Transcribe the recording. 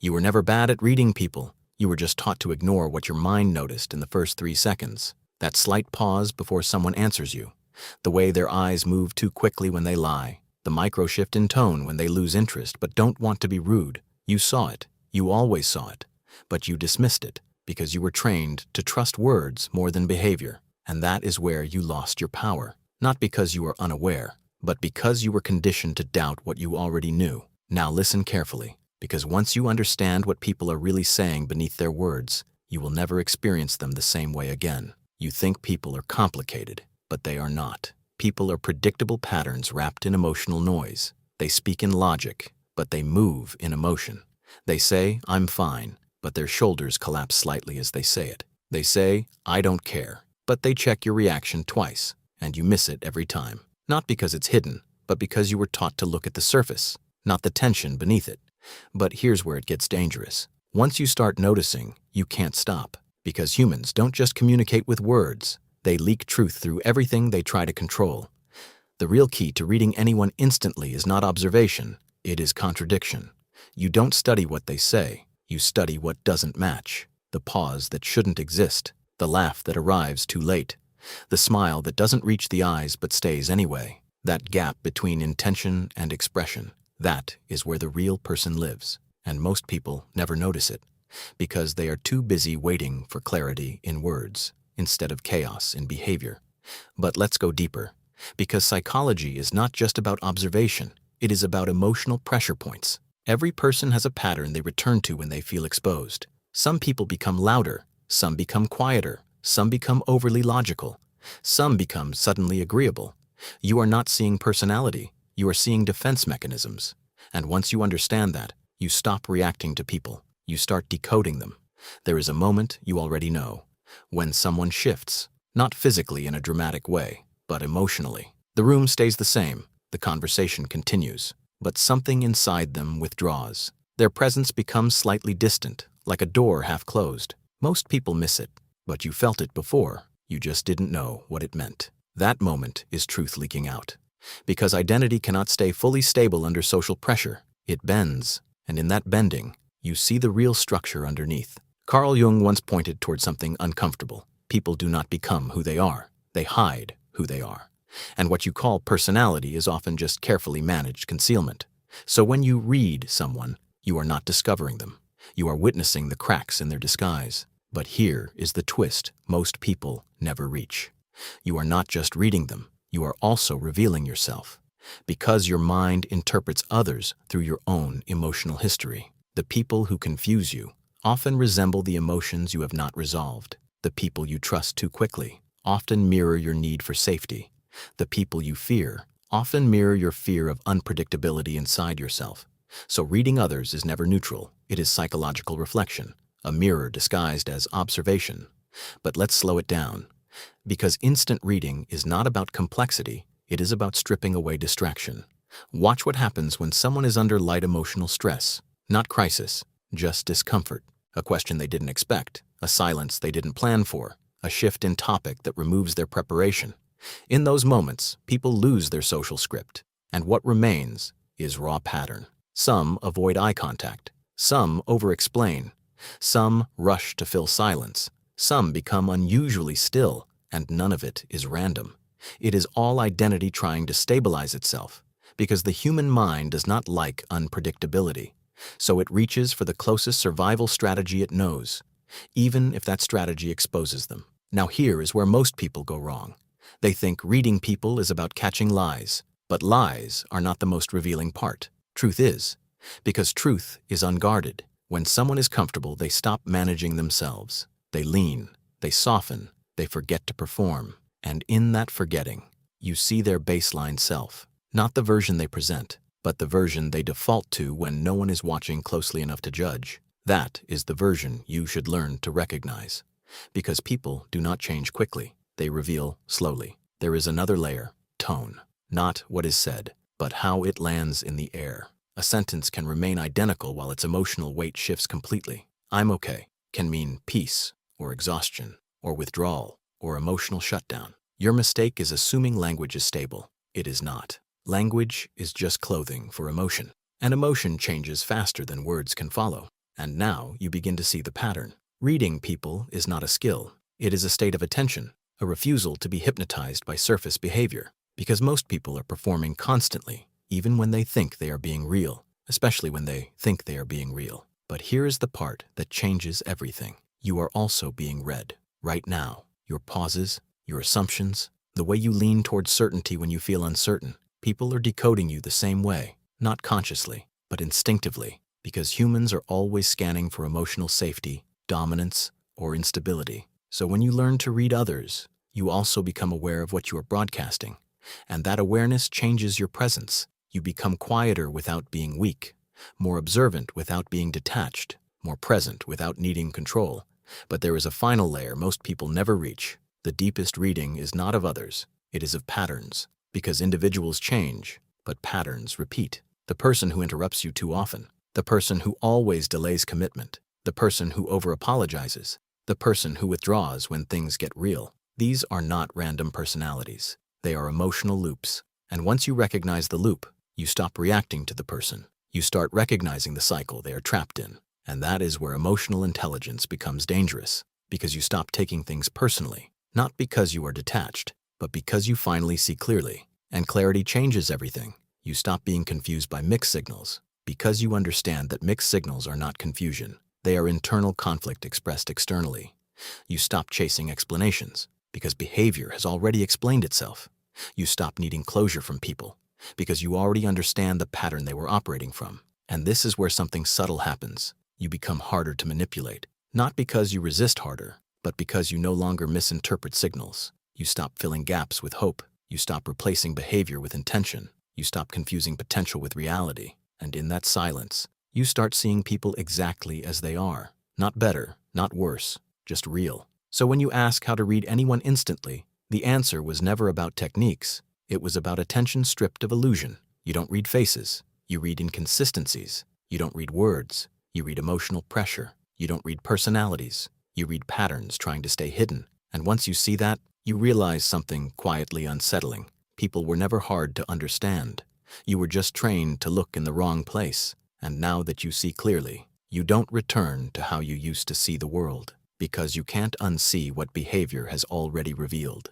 You were never bad at reading people. You were just taught to ignore what your mind noticed in the first 3 seconds. That slight pause before someone answers you. The way their eyes move too quickly when they lie. The micro shift in tone when they lose interest but don't want to be rude. You saw it. You always saw it. But you dismissed it because you were trained to trust words more than behavior. And that is where you lost your power. Not because you were unaware, but because you were conditioned to doubt what you already knew. Now listen carefully, because once you understand what people are really saying beneath their words, you will never experience them the same way again. You think people are complicated, but they are not. People are predictable patterns wrapped in emotional noise. They speak in logic, but they move in emotion. They say, "I'm fine," but their shoulders collapse slightly as they say it. They say, "I don't care," but they check your reaction twice, and you miss it every time. Not because it's hidden, but because you were taught to look at the surface, not the tension beneath it. But here's where it gets dangerous. Once you start noticing, you can't stop, because humans don't just communicate with words. They leak truth through everything they try to control. The real key to reading anyone instantly is not observation, it is contradiction. You don't study what they say, you study what doesn't match. The pause that shouldn't exist, the laugh that arrives too late, the smile that doesn't reach the eyes but stays anyway. That gap between intention and expression, that is where the real person lives. And most people never notice it, because they are too busy waiting for clarity in words instead of chaos in behavior. But let's go deeper, because psychology is not just about observation, it is about emotional pressure points. Every person has a pattern they return to when they feel exposed. Some people become louder, some become quieter, some become overly logical, some become suddenly agreeable. You are not seeing personality, you are seeing defense mechanisms. And once you understand that, you stop reacting to people, you start decoding them. There is a moment you already know, when someone shifts, not physically in a dramatic way, but emotionally. The room stays the same, the conversation continues, but something inside them withdraws. Their presence becomes slightly distant, like a door half closed. Most people miss it, but you felt it before, you just didn't know what it meant. That moment is truth leaking out. Because identity cannot stay fully stable under social pressure. It bends, and in that bending, you see the real structure underneath. Carljung once pointed toward something uncomfortable. People do not become who they are. They hide who they are. And what you call personality is often just carefully managed concealment. So when you read someone, you are not discovering them. You are witnessing the cracks in their disguise. But here is the twist most people never reach. You are not just reading them, you are also revealing yourself. Because your mind interprets others through your own emotional history. The people who confuse you often resemble the emotions you have not resolved. The people you trust too quickly often mirror your need for safety. The people you fear often mirror your fear of unpredictability inside yourself. So reading others is never neutral, it is psychological reflection, a mirror disguised as observation. But let's slow it down. Because instant reading is not about complexity, it is about stripping away distraction. Watch what happens when someone is under light emotional stress. Not crisis, just discomfort. A question they didn't expect, a silence they didn't plan for, a shift in topic that removes their preparation. In those moments, people lose their social script, and what remains is raw pattern. Some avoid eye contact, some over-explain, some rush to fill silence, some become unusually still, and none of it is random. It is all identity trying to stabilize itself, because the human mind does not like unpredictability. So it reaches for the closest survival strategy it knows, even if that strategy exposes them. Now here is where most people go wrong. They think reading people is about catching lies, but lies are not the most revealing part. Truth is, because truth is unguarded. When someone is comfortable, they stop managing themselves. They lean, they soften, they forget to perform. And in that forgetting, you see their baseline self, not the version they present, but the version they default to when no one is watching closely enough to judge. That is the version you should learn to recognize. Because people do not change quickly, they reveal slowly. There is another layer, tone. Not what is said, but how it lands in the air. A sentence can remain identical while its emotional weight shifts completely. "I'm okay" can mean peace, or exhaustion, or withdrawal, or emotional shutdown. Your mistake is assuming language is stable. It is not. Language is just clothing for emotion, and emotion changes faster than words can follow. And now you begin to see the pattern. Reading people is not a skill. It is a state of attention, a refusal to be hypnotized by surface behavior. Because most people are performing constantly, even when they think they are being real, especially when they think they are being real. But here is the part that changes everything. You are also being read. Right now, your pauses, your assumptions, the way you lean towards certainty when you feel uncertain, people are decoding you the same way, not consciously, but instinctively, because humans are always scanning for emotional safety, dominance, or instability. So when you learn to read others, you also become aware of what you are broadcasting, and that awareness changes your presence. You become quieter without being weak, more observant without being detached, more present without needing control. But there is a final layer most people never reach. The deepest reading is not of others, it is of patterns. Because individuals change, but patterns repeat. The person who interrupts you too often, the person who always delays commitment, the person who over-apologizes, the person who withdraws when things get real. These are not random personalities. They are emotional loops. And once you recognize the loop, you stop reacting to the person. You start recognizing the cycle they are trapped in. And that is where emotional intelligence becomes dangerous, because you stop taking things personally, not because you are detached, but because you finally see clearly. And clarity changes everything. You stop being confused by mixed signals, because you understand that mixed signals are not confusion. They are internal conflict expressed externally. You stop chasing explanations, because behavior has already explained itself. You stop needing closure from people, because you already understand the pattern they were operating from. And this is where something subtle happens. You become harder to manipulate, not because you resist harder, but because you no longer misinterpret signals. You stop filling gaps with hope. You stop replacing behavior with intention. You stop confusing potential with reality. And in that silence, you start seeing people exactly as they are. Not better, not worse, just real. So when you ask how to read anyone instantly, the answer was never about techniques. It was about attention stripped of illusion. You don't read faces. You read inconsistencies. You don't read words. You read emotional pressure. You don't read personalities. You read patterns trying to stay hidden. And once you see that, you realize something quietly unsettling. People were never hard to understand. You were just trained to look in the wrong place. And now that you see clearly, you don't return to how you used to see the world, because you can't unsee what behavior has already revealed.